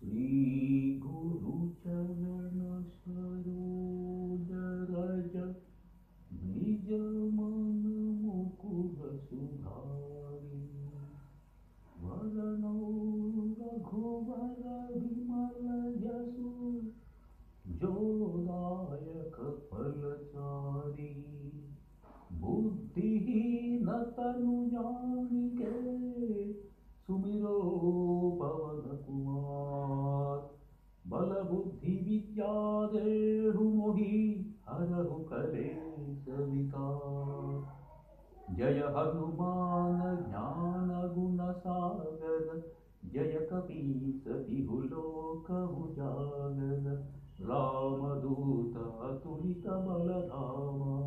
श्री गुरु चरण सरोज रज निज मन मुकुर सुधारि वरणो रघुवर विमल जसु जोदायक फलचारि बुद्धिहीन तनु जानिके सुमिरो पवन कुमार बल बुद्धि विद्या देहु मोहि हरहु कलेश विकार जय हनुमान ज्ञान गुण सागर जय कपीस तिहु लोक उजागर रामदूत अतुलित बल धामा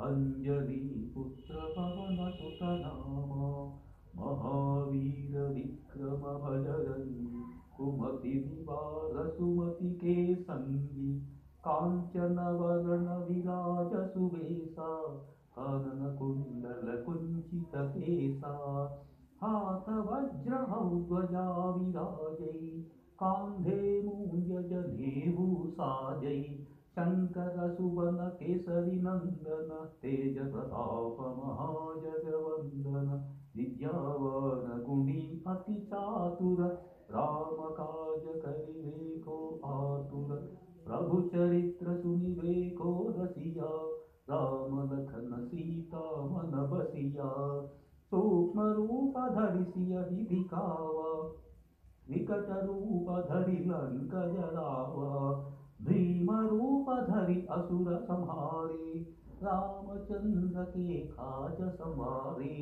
अंजनी पुत्र पवन सुत नामा महावीर विक्रम भजरंगी कुमति निवार सुमति के संगी कांचन वरण विराज सुवेशा कानन कुंडल कुंचित केसा हाथ वज्र ध्वजा विराजै कांधे मूंज जनेऊ साजै शंकर सुवन केसरी नंदन तेज प्रताप महाजगवंदन विद्यावान गुणी अति चातुर राम काज करिवे को आतुर प्रभु चरित्र सुनिवे को रसिया राम लखन सीता मन बसिया सूक्ष्म रूप धरि सियहि दिखावा विकट रूप धरि लंक जरावा भीम रूप धरि असुर संहारे रामचंद्र के काज संवारे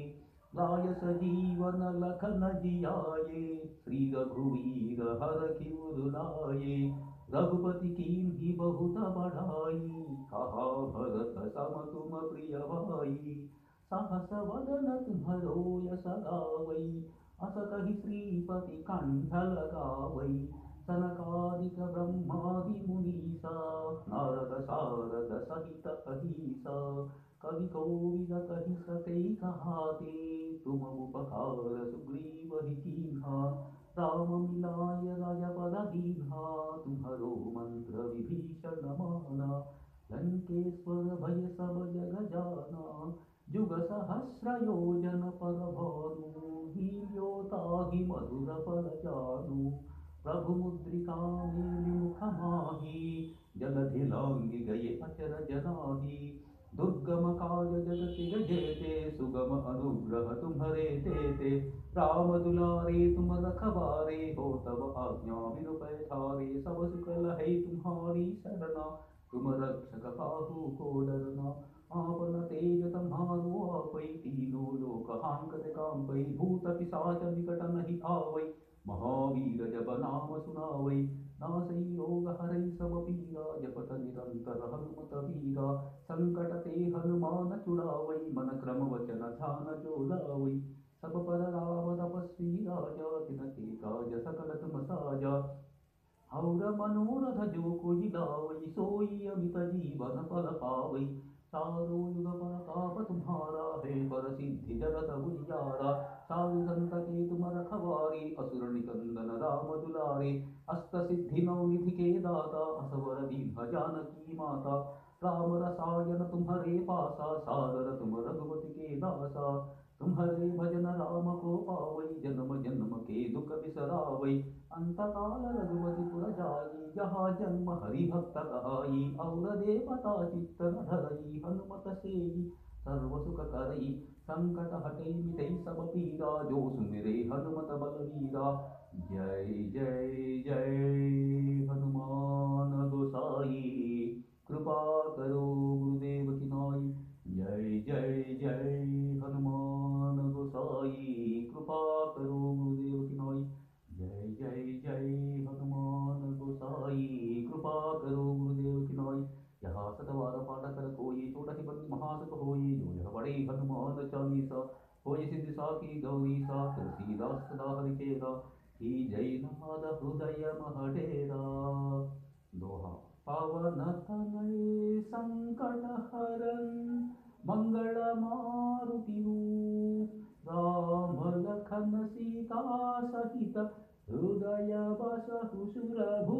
लाय सजीवन लखन जियाये श्री रघुवीर हरखि उर लाये रघुपति कीन्ही बहुत बढ़ाई कहा भरत सम तुम प्रिय भाई सहस वदन तुम्हरो यश गावै अस कहि श्रीपति कंठ लगावै सनकादिक ब्रह्मादि मुनीसा नारद सारद सहित अहिसा कवि कोविद कहि सकै कहाते तुम उपकार सुग्रीव ही कीन्हा राम मिलाय राजपद दीन्हा तुम्हरो मंत्र विभीषण माना लंकेश्वर भय सब जग जाना जुग सहस्र योजन पर भानु हील्योताहि मधुर फल जानु प्रभु मुद्रिका मेलि मुख माहि जलधि लांघि गए अचरज नाहि दुर्गम काज जगति जेते सुगम अनुग्रह तुम्हरे तेते राम दुलारे तुम रखवारे हो तब आज्ञा बिनु पैठारे सब सुख लहै तुम्हारी शरणा तुम रक्षक काहू को डरना आपन तेज तुम्हारो आपै तीनों लोक हांकत कांपै भूत पिशाच निकट नहीं आवै महावीर जब नाम सुनावै नासै रोग हरै सब पीरा जपत निरंतर हनुमत वीरा संकट ते हनुमान छुड़ावै मन क्रम वचन ध्यान जो लावै सब पर राम तपस्वी राजा तिनके काज सकल तुम साजा और मनोरथ जो कोई लावै सोई अमित जीवन फल पावै चारों युग परताप तुम्हारा है पर सिद्धि जगत उजियारा साधु संत के तुम रखवारे असुर निकंदन राम दुलारे अष्ट सिद्धि नौ निधि के दाता असवर दीन जानकी माता राम रसायन तुम्हारे पासा सादर तुम रघुपति के दासा तुम्हारे भजन राम को पावै जन्म जन्म के दुख बिसरावै अंत काल रघुपति पुर जाई जहाँ जन्म हरि भक्त कहाई और देवता चित्त न धरई हनुमत सेई सर्व सुख करई संकट हटई मिटई सब पीरा जो सुमिरे हनुमत बलवीरा जय जय जय हनुमान गोसाई कृपा करो गुरुदेव की नाई जय जय जय हनुमान गोसाई कृपा करो गुरुदेव की नाई जय जय जय हनुमान गोसाई कृपा करो गुरुदेव की नाई यहाँ सतवार पाठ कर कोई छोटा ही बंदी महासुख होई जो यह बड़े हनुमान चालीसा होई सिद्धि साखी गौरी सा तुलसीदास सदा हरिचेरा की जय नाद हृदय महडेरा दोहा पवन तनय संकट हरन मंगल मारुति राम लखन सीता सहित हृदय बसहु सुरभू